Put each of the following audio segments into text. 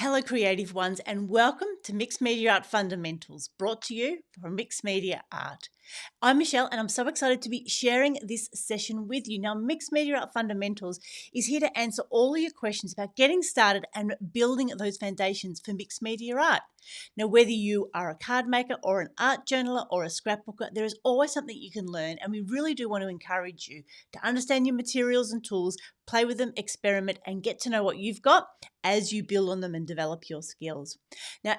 Hello, creative ones, and welcome to Mixed Media Art Fundamentals, brought to you from Mixed Media Art. I'm Michelle, and I'm so excited to be sharing this session with you. Now, Mixed Media Art Fundamentals is here to answer all of your questions about getting started and building those foundations for mixed media art. Now, whether you are a card maker or an art journaler or a scrapbooker, there is always something you can learn, and we really do want to encourage you to understand your materials and tools, play with them, experiment, and get to know what you've got as you build on them and develop your skills. Now,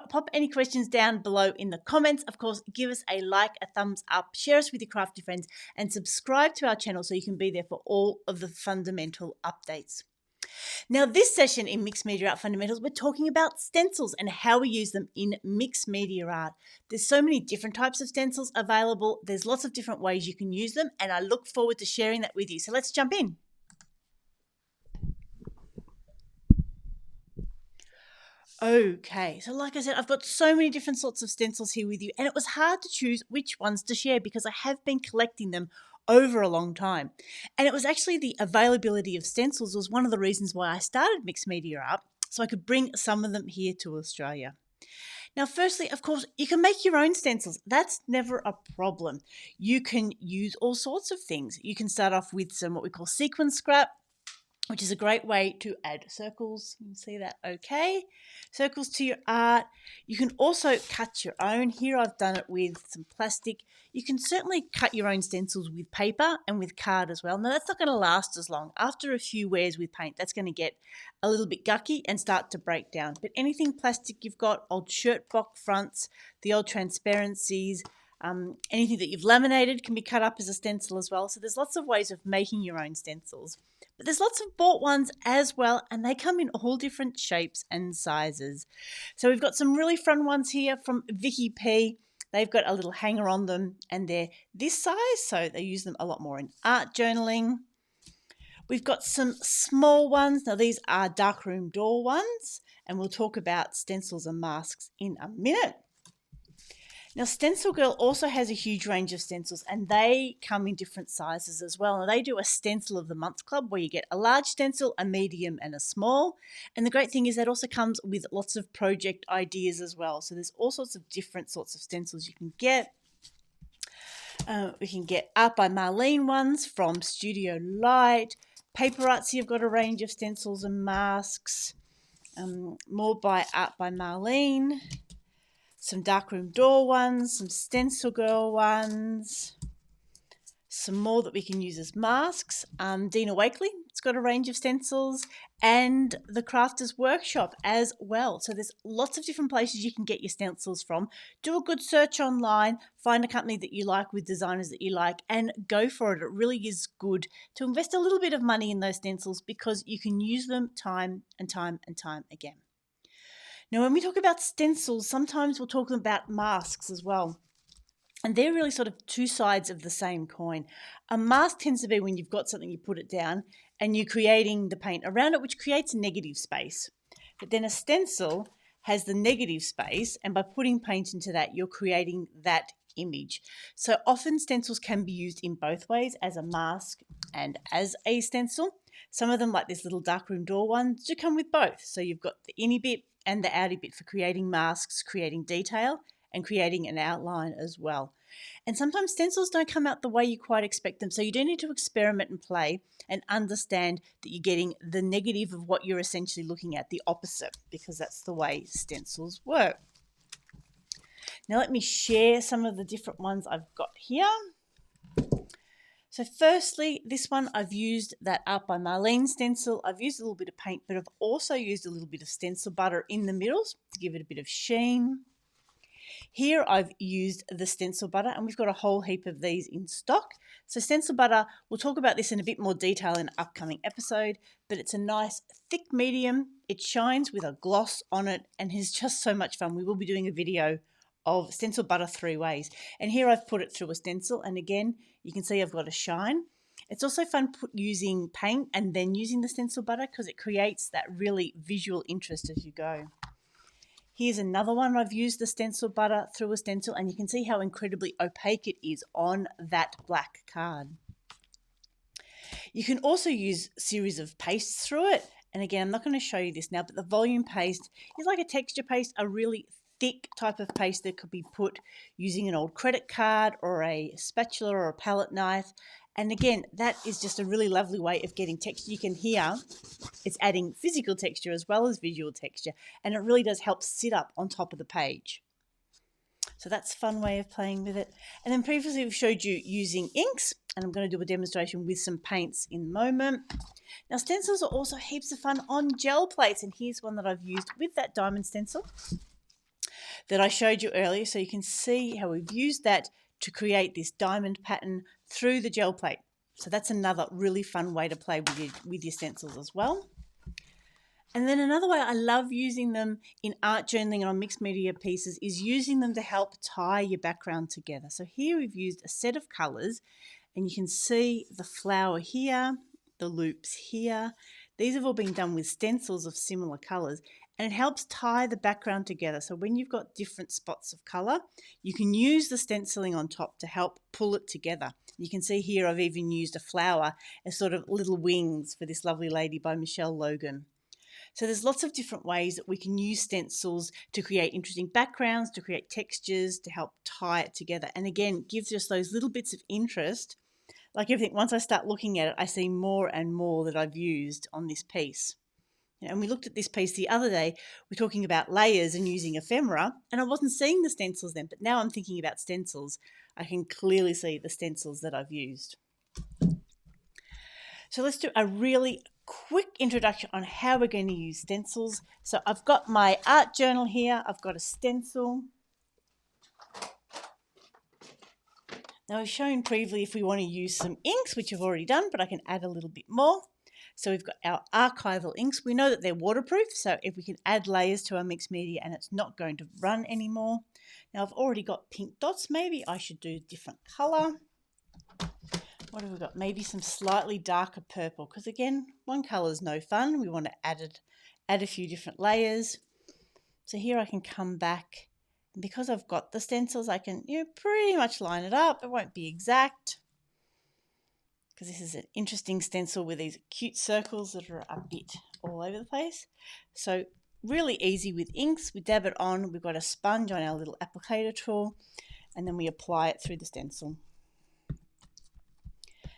pop any questions down below in the comments. Of course, give us a like, a thumbs up, share us with your crafty friends, and subscribe to our channel so you can be there for all of the fundamental updates. Now, this session in Mixed Media Art Fundamentals, we're talking about stencils and how we use them in mixed media art. There's so many different types of stencils available. There's lots of different ways you can use them, and I look forward to sharing that with you. So let's jump in. Okay, so like I said, I've got so many different sorts of stencils here with you, and it was hard to choose which ones to share because I have been collecting them over a long time. And it was actually the availability of stencils was one of the reasons why I started Mixed Media Art, so I could bring some of them here to Australia. Now, firstly, of course, you can make your own stencils. That's never a problem. You can use all sorts of things. You can start off with some what we call sequin scrap, which is a great way to add circles. You can see that okay. Circles to your art. You can also cut your own. Here I've done it with some plastic. You can certainly cut your own stencils with paper and with card as well. Now that's not going to last as long. After a few wears with paint, that's going to get a little bit gucky and start to break down. But anything plastic you've got, old shirt box fronts, the old transparencies, anything that you've laminated can be cut up as a stencil as well. So there's lots of ways of making your own stencils. But there's lots of bought ones as well, and they come in all different shapes and sizes. So we've got some really fun ones here from Vicky P. They've got a little hanger on them, and they're this size, so they use them a lot more in art journaling. We've got some small ones. Now these are darkroom door ones, and we'll talk about stencils and masks in a minute. Now, Stencil Girl also has a huge range of stencils, and they come in different sizes as well. Now, they do a Stencil of the Month Club where you get a large stencil, a medium, and a small. And the great thing is that also comes with lots of project ideas as well. So there's all sorts of different sorts of stencils you can get. We can get Art by Marlene ones from Studio Light. Paper Artsy, you've got a range of stencils and masks. More by Art by Marlene. Some darkroom door ones, some Stencil Girl ones, some more that we can use as masks. Dina Wakely, it's got a range of stencils, and the Crafters Workshop as well. So there's lots of different places you can get your stencils from. Do a good search online, find a company that you like with designers that you like, and go for it. It really is good to invest a little bit of money in those stencils because you can use them time and time and time again. Now, when we talk about stencils, sometimes we'll talk about masks as well. And they're really sort of two sides of the same coin. A mask tends to be when you've got something, you put it down, and you're creating the paint around it, which creates a negative space. But then a stencil has the negative space, and by putting paint into that, you're creating that image. So often stencils can be used in both ways, as a mask and as a stencil. Some of them, like this little darkroom door one, do come with both. So you've got the innie bit and the outie bit for creating masks, creating detail, and creating an outline as well. And sometimes stencils don't come out the way you quite expect them, so you do need to experiment and play and understand that you're getting the negative of what you're essentially looking at, the opposite, because that's the way stencils work. Now let me share some of the different ones I've got here. So firstly, this one I've used that Art by Marlene stencil. I've used a little bit of paint, but I've also used a little bit of stencil butter in the middles to give it a bit of sheen. Here I've used the stencil butter, and we've got a whole heap of these in stock. So stencil butter, we'll talk about this in a bit more detail in an upcoming episode, but it's a nice thick medium. It shines with a gloss on it and is just so much fun. We will be doing a video of stencil butter 3 ways. And here I've put it through a stencil, and again, you can see I've got a shine. It's also fun using paint and then using the stencil butter because it creates that really visual interest as you go. Here's another one. I've used the stencil butter through a stencil, and you can see how incredibly opaque it is on that black card. You can also use a series of pastes through it, And again, I'm not going to show you this now, but the volume paste is like a texture paste, a really thick type of paste that could be put using an old credit card or a spatula or a palette knife. And again, that is just a really lovely way of getting texture. You can hear it's adding physical texture as well as visual texture, and it really does help sit up on top of the page. So that's a fun way of playing with it. And then previously we've showed you using inks, and I'm going to do a demonstration with some paints in a moment. Now stencils are also heaps of fun on gel plates, and here's one that I've used with that diamond stencil that I showed you earlier, so you can see how we've used that to create this diamond pattern through the gel plate. So that's another really fun way to play with your stencils as well. And then another way I love using them in art journaling and on mixed media pieces is using them to help tie your background together. So here we've used a set of colours, and you can see the flower here, the loops here. These have all been done with stencils of similar colours, and it helps tie the background together. So when you've got different spots of colour, you can use the stenciling on top to help pull it together. You can see here I've even used a flower as sort of little wings for this lovely lady by Michelle Logan. So there's lots of different ways that we can use stencils to create interesting backgrounds, to create textures, to help tie it together. And again, gives us those little bits of interest. Like everything, once I start looking at it, I see more and more that I've used on this piece. And we looked at this piece the other day, we're talking about layers and using ephemera, and I wasn't seeing the stencils then, but now I'm thinking about stencils. I can clearly see the stencils that I've used. So let's do a really quick introduction on how we're going to use stencils. So I've got my art journal here, I've got a stencil. Now I've shown previously if we want to use some inks, which I've already done, but I can add a little bit more. So we've got our archival inks. We know that they're waterproof, so if we can add layers to our mixed media and it's not going to run anymore. Now I've already got pink dots. Maybe I should do a different colour. What have we got? Maybe some slightly darker purple, because again, one colour is no fun. We want to add a few different layers. So here I can come back, and because I've got the stencils, I can pretty much line it up. It won't be exact, because this is an interesting stencil with these cute circles that are a bit all over the place. So really easy with inks. We dab it on. We've got a sponge on our little applicator tool, and then we apply it through the stencil.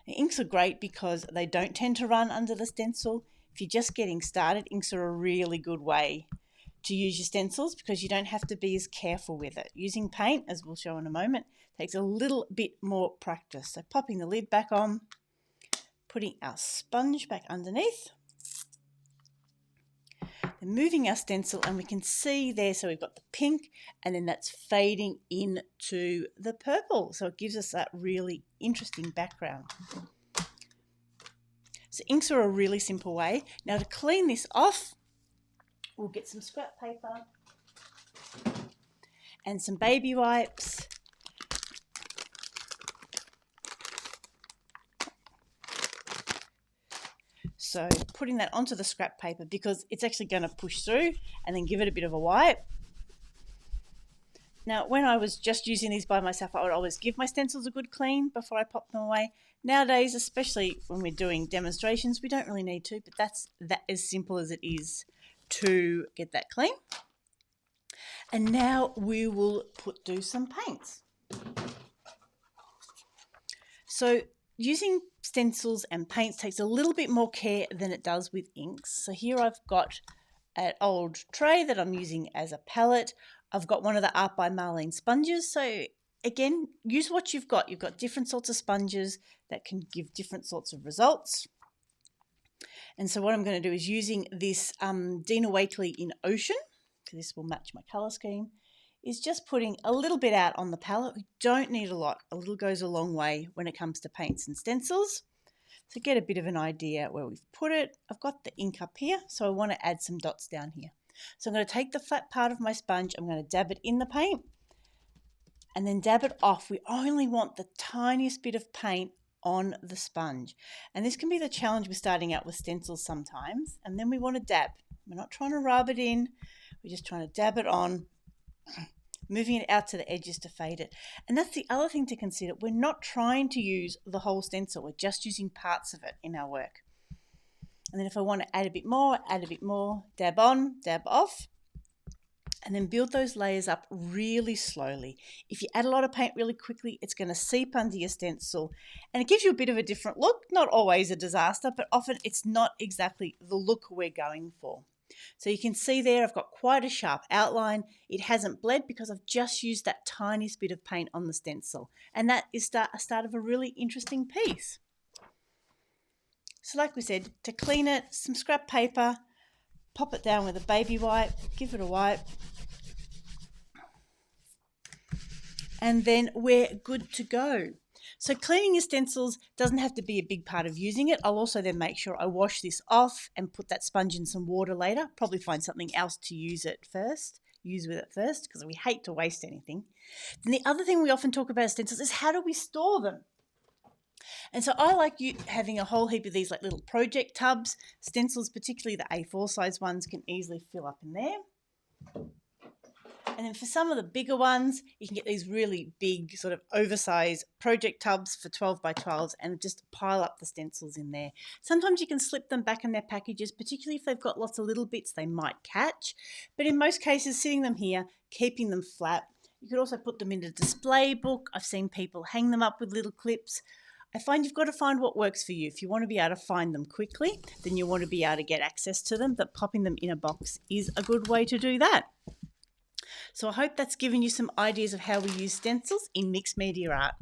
Now, inks are great because they don't tend to run under the stencil. If you're just getting started, inks are a really good way to use your stencils because you don't have to be as careful with it. Using paint, as we'll show in a moment, takes a little bit more practice. So popping the lid back on, putting our sponge back underneath, and moving our stencil, and we can see there, so we've got the pink and then that's fading into the purple. So it gives us that really interesting background. So inks are a really simple way. Now to clean this off, we'll get some scrap paper and some baby wipes. So putting that onto the scrap paper because it's actually going to push through, and then give it a bit of a wipe. Now, when I was just using these by myself, I would always give my stencils a good clean before I pop them away. Nowadays, especially when we're doing demonstrations, we don't really need to, but that's as simple as it is to get that clean. And now we will do some paints. So using stencils and paints takes a little bit more care than it does with inks. So here I've got an old tray that I'm using as a palette. I've got one of the Art by Marlene sponges. So again, use what you've got. You've got different sorts of sponges that can give different sorts of results. And so what I'm going to do is using this Dina Wakley in Ocean, because this will match my colour scheme, is just putting a little bit out on the palette. We don't need a lot. A little goes a long way when it comes to paints and stencils. So get a bit of an idea where we've put it. I've got the ink up here, so I want to add some dots down here. So I'm going to take the flat part of my sponge, I'm going to dab it in the paint, and then dab it off. We only want the tiniest bit of paint on the sponge. And this can be the challenge with starting out with stencils sometimes. And then we want to dab. We're not trying to rub it in. We're just trying to dab it on, moving it out to the edges to fade it. And that's the other thing to consider. We're not trying to use the whole stencil. We're just using parts of it in our work. And then if I want to add a bit more, dab on, dab off. And then build those layers up really slowly. If you add a lot of paint really quickly, it's going to seep under your stencil and it gives you a bit of a different look. Not always a disaster, but often it's not exactly the look we're going for. So you can see there I've got quite a sharp outline. It hasn't bled because I've just used that tiniest bit of paint on the stencil. And that is a start of a really interesting piece. So like we said, to clean it, some scrap paper, pop it down with a baby wipe, give it a wipe, and then we're good to go. So cleaning your stencils doesn't have to be a big part of using it. I'll also then make sure I wash this off and put that sponge in some water later. Probably find something else to use with it first, because we hate to waste anything. Then the other thing we often talk about stencils is how do we store them? And so I like having a whole heap of these like little project tubs. Stencils, particularly the A4 size ones, can easily fill up in there. And then for some of the bigger ones, you can get these really big sort of oversized project tubs for 12 by 12s and just pile up the stencils in there. Sometimes you can slip them back in their packages, particularly if they've got lots of little bits they might catch. But in most cases, sitting them here, keeping them flat. You could also put them in a display book. I've seen people hang them up with little clips. I find you've got to find what works for you. If you want to be able to find them quickly, then you want to be able to get access to them, but popping them in a box is a good way to do that. So I hope that's given you some ideas of how we use stencils in mixed media art.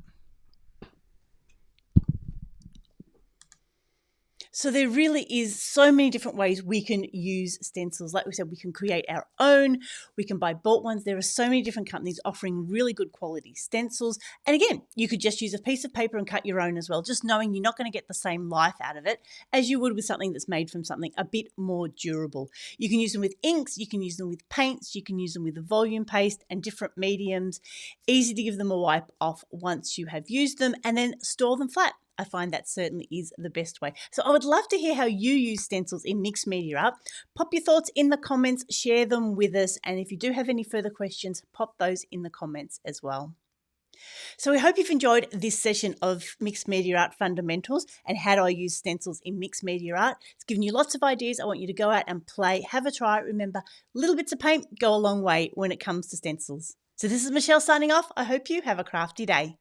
So there really is so many different ways we can use stencils. Like we said, we can create our own, we can buy bought ones. There are so many different companies offering really good quality stencils. And again, you could just use a piece of paper and cut your own as well, just knowing you're not going to get the same life out of it as you would with something that's made from something a bit more durable. You can use them with inks, you can use them with paints, you can use them with a volume paste and different mediums. Easy to give them a wipe off once you have used them and then store them flat. I find that certainly is the best way. So I would love to hear how you use stencils in mixed media art. Pop your thoughts in the comments, share them with us. And if you do have any further questions, pop those in the comments as well. So we hope you've enjoyed this session of Mixed Media Art Fundamentals and how do I use stencils in mixed media art. It's given you lots of ideas. I want you to go out and play, have a try. Remember, little bits of paint go a long way when it comes to stencils. So this is Michelle signing off. I hope you have a crafty day.